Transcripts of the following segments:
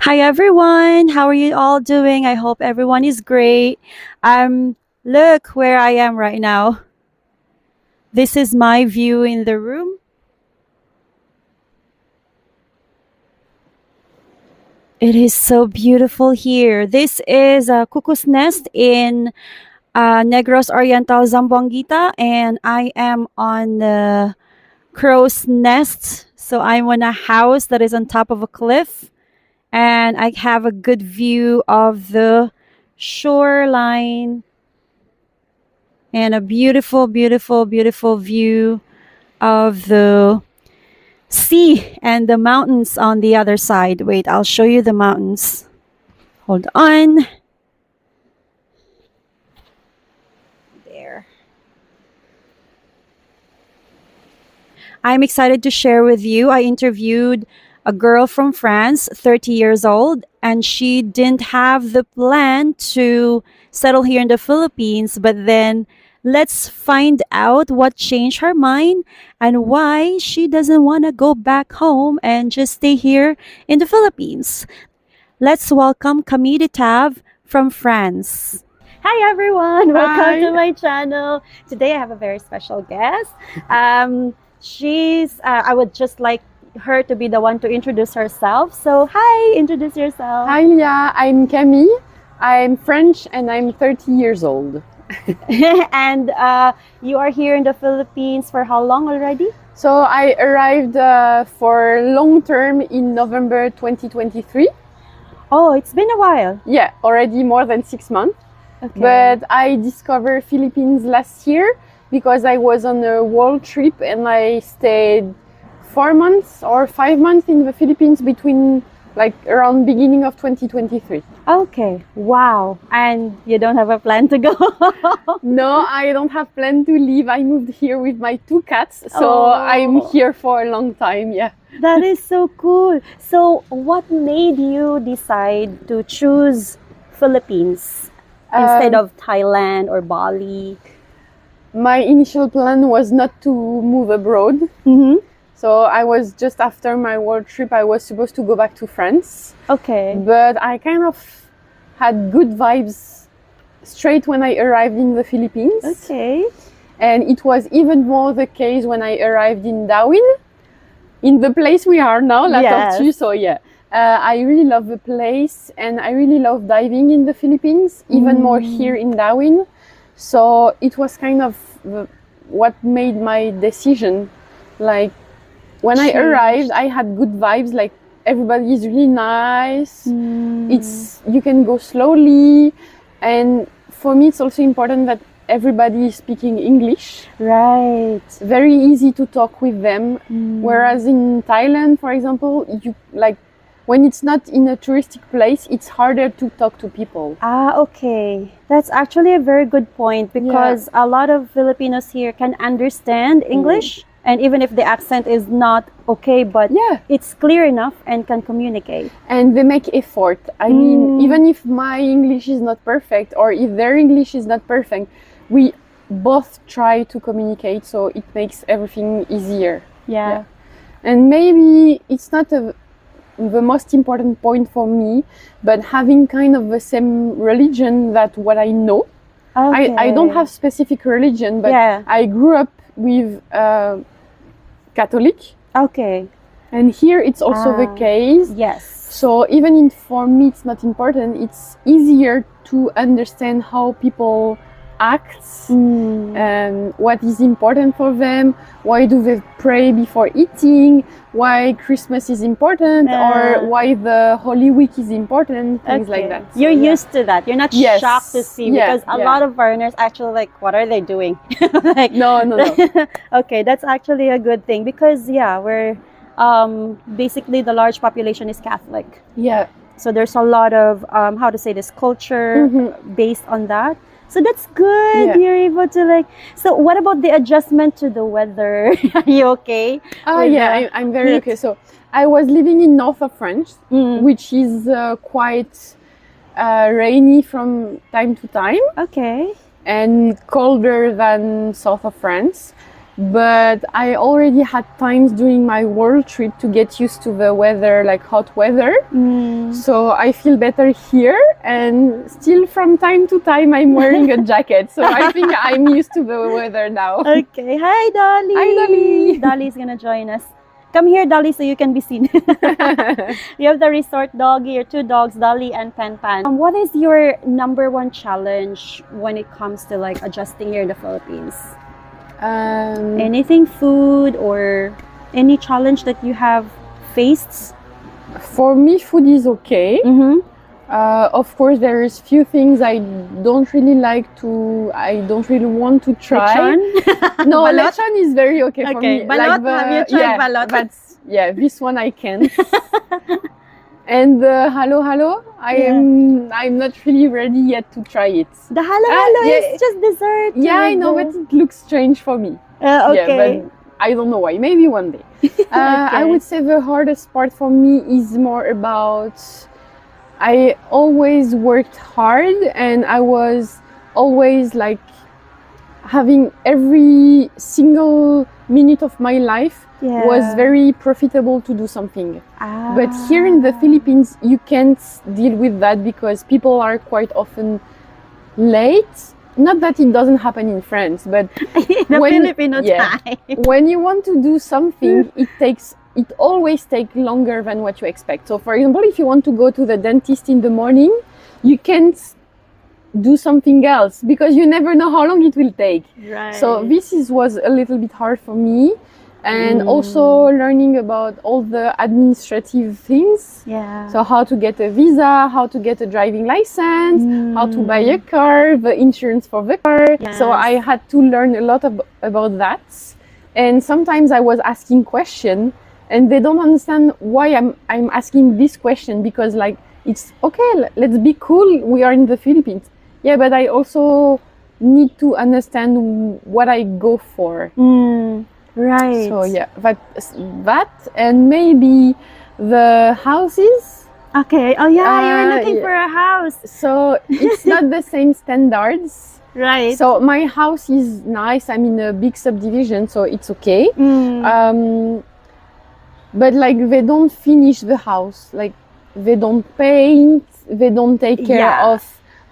Hi everyone, how are you all doing? I hope everyone is great. Look where I am right now. This is my view in the room. It is so beautiful here. This is a cuckoo's nest in Negros Oriental, Zamboanguita, and I am on the crow's nest. So I'm on a house that is on top of a cliff, and I have a good view of the shoreline and a beautiful, beautiful, beautiful view of the sea and the mountains on the other side. Wait, I'll show you the mountains. Hold on. There. I'm excited to share with you. I interviewed a girl from France, 30 years old, and she didn't have the plan to settle here in the Philippines, but then let's find out what changed her mind and why she doesn't want to go back home and just stay here in the Philippines. Let's welcome Camille from France. Hi everyone, welcome Hi. to my channel. Today I have a very special guest. I would just like her to be the one to introduce herself. So hi, introduce yourself. Hi, Leah. I'm Camille. I'm French and I'm 30 years old. And you are here in the Philippines for how long already? So I arrived for long term in November 2023. Oh, it's been a while. Yeah, already more than 6 months. Okay. But I discovered Philippines last year because I was on a world trip and I stayed 4 months or 5 months in the Philippines between like around beginning of 2023. Okay, wow. And you don't have a plan to go? No, I don't have plan to leave. I moved here with my 2 cats, so Oh. I'm here for a long time. Yeah. That is so cool. So what made you decide to choose Philippines instead of Thailand or Bali? My initial plan was not to move abroad. Mm-hmm. So I was just after my world trip, I was supposed to go back to France. Okay. But I kind of had good vibes straight when I arrived in the Philippines. Okay. And it was even more the case when I arrived in Darwin, in the place we are now, La Yes. Tortue. So yeah, I really love the place and I really love diving in the Philippines, even more here in Darwin. So it was kind of what made my decision. Like when I Changed. arrived, I had good vibes. Like everybody is really nice. You can go slowly, and for me, it's also important that everybody is speaking English. Right. Very easy to talk with them. Whereas in Thailand, for example, you like when it's not in a touristic place, it's harder to talk to people. Ah, okay. That's actually a very good point because a lot of Filipinos here can understand English. And even if the accent is not okay, but Yeah. it's clear enough and can communicate. And they make effort. I mean, even if my English is not perfect or if their English is not perfect, we both try to communicate, so it makes everything easier. Yeah. And maybe it's not the most important point for me, but having kind of the same religion that what I know. Okay. I don't have specific religion, but Yeah. I grew up with Catholic, Okay. and here it's also the case. Yes. So even if for me it's not important, it's easier to understand how people act, and what is important for them, why do they pray before eating, why Christmas is important, or why the Holy Week is important, things like that. So, You're yeah. used to that. You're not Yes. shocked to see Yeah, because a yeah. lot of foreigners actually like, what are they doing? Like, No. Okay, that's actually a good thing because we're basically the large population is Catholic. Yeah. So there's a lot of how to say this culture based on that. So that's good. Yeah. You're able to like. So what about the adjustment to the weather? Are you okay? Oh with yeah, the I'm very heat? okay. So I was living in north of France, which is quite rainy from time to time Okay. and colder than south of France. but I already had times during my world trip to get used to the weather, like hot weather. So I feel better here, and still from time to time I'm wearing a jacket. So I think I'm used to the weather now. Okay. Hi, Dolly. Hi, Dolly. Dolly's gonna join us. Come here, Dolly, so you can be seen. We have the resort doggy, your two dogs, Dolly and Pan Pan. What is your #1 challenge when it comes to like adjusting here in the Philippines? Anything food or any challenge that you have faced? For me, food is okay. Of course, there's few things I don't really want to try. Lechon? No, Balot? lechon is very okay for me. Balot, have you tried balot? This one I can. And the halo, I'm not really ready yet to try it. The halo is just dessert. Yeah, I know, but it looks strange for me. Okay. Yeah, but I don't know why. Maybe one day. I would say the hardest part for me is more about I always worked hard, and I was always like having every single minute of my life was very profitable to do something. But here in the Philippines, you can't deal with that because people are quite often late. Not that it doesn't happen in France, but Filipino time. When you want to do something, it always takes longer than what you expect. So for example, if you want to go to the dentist in the morning, you can't do something else because you never know how long it will take. Right. So this was a little bit hard for me. And also learning about all the administrative things. Yeah. So how to get a visa, how to get a driving license, how to buy a car, the insurance for the car. Yes. So I had to learn a lot about that. And sometimes I was asking questions and they don't understand why I'm asking this question, because like, it's okay, let's be cool, we are in the Philippines. Yeah, but I also need to understand what I go for. Right. So yeah, that and maybe the houses. Okay. Oh yeah, you're looking for a house. So it's not the same standards. Right. So my house is nice. I'm in a big subdivision, so it's okay. But like they don't finish the house. Like they don't paint. They don't take care of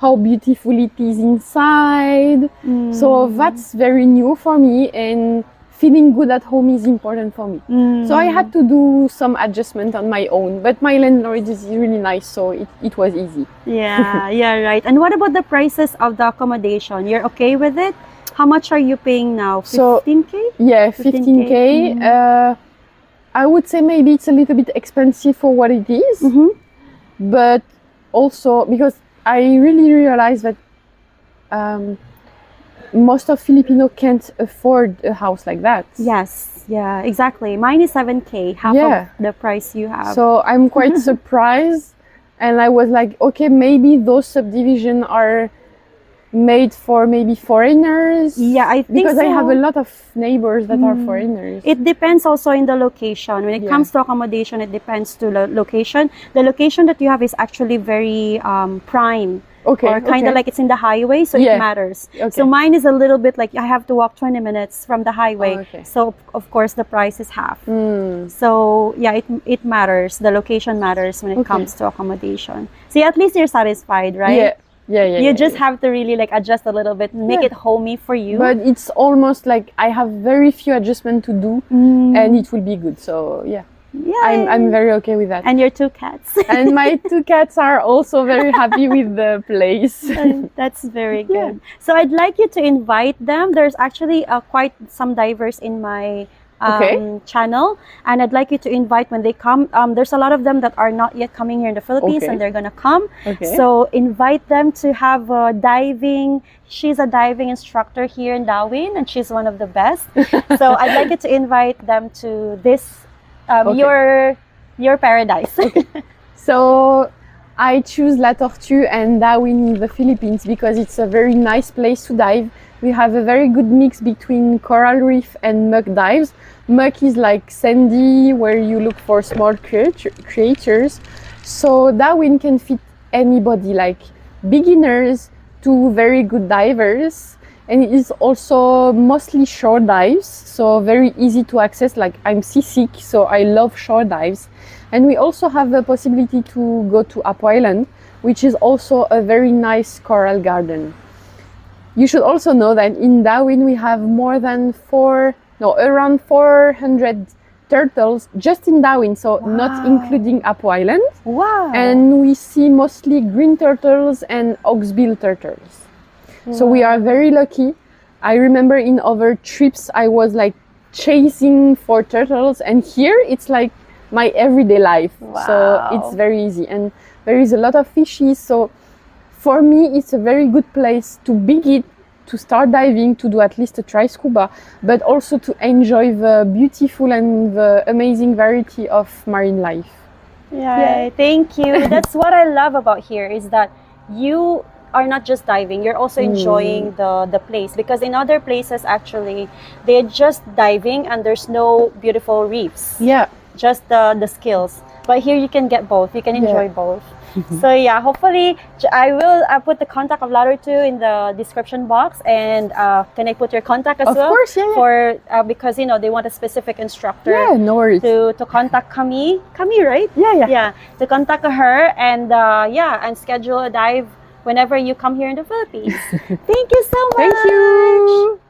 how beautiful it is inside. So that's very new for me, and feeling good at home is important for me. So I had to do some adjustment on my own, but my landlord is really nice, so it was easy. Yeah, right. And what about the prices of the accommodation? You're okay with it? How much are you paying now? 15K? Yeah, 15K. I would say maybe it's a little bit expensive for what it is, but also because I really realized that most of Filipino can't afford a house like that. Yes, yeah, exactly. Mine is 7K, half of the price you have. So I'm quite surprised, and I was like, okay, maybe those subdivisions are made for maybe foreigners. Yeah, I think because so. I have a lot of neighbors that are foreigners. It depends also in the location. When it comes to accommodation, it depends to the location. The location that you have is actually very prime. Okay. Or kind of like it's in the highway, so it matters. Okay. So mine is a little bit like I have to walk 20 minutes from the highway. Oh, okay. So of course the price is half. So yeah, it matters. The location matters when it comes to accommodation. See, at least you're satisfied, right? Yeah. You just have to really like adjust a little bit, make it homey for you. But it's almost like I have very few adjustments to do, and it will be good. So yeah. I'm very okay with that. And your two cats. And my two cats are also very happy with the place. That's very good. So I'd like you to invite them. There's actually quite some divers in my channel, and I'd like you to invite when they come. There's a lot of them that are not yet coming here in the Philippines, and they're gonna come. So invite them to have diving. She's a diving instructor here in Darwin, and she's one of the best. So I'd like you to invite them to this your paradise. So I choose La Tortue and Darwin in the Philippines because it's a very nice place to dive. We have a very good mix between coral reef and muck dives. Muck is like sandy, where you look for small creatures. So Darwin can fit anybody, like beginners to very good divers. and it is also mostly shore dives, so very easy to access. Like, I'm seasick, so I love shore dives. And we also have the possibility to go to Apo Island, which is also a very nice coral garden. You should also know that in Darwin we have around 400 turtles just in Darwin, so not including Apo Island. Wow. And we see mostly green turtles and hawksbill turtles. So we are very lucky. I remember in other trips I was like chasing for turtles, and here it's like my everyday life. Wow. So it's very easy, and there is a lot of fishes. So for me it's a very good place to begin, to start diving, to do at least a try scuba, but also to enjoy the beautiful and the amazing variety of marine life. Yeah, thank you. That's what I love about here, is that you are not just diving, you're also enjoying the place, because in other places actually they're just diving and there's no beautiful reefs, just the skills. But here you can get both, you can enjoy both. So yeah, hopefully I will put the contact of Tortue in the description box, and can I put your contact as well? Of course, For because you know they want a specific instructor. No worries. To contact Camille, right? Yeah. To contact her, and and schedule a dive whenever you come here in the Philippines. Thank you so much. Thank you.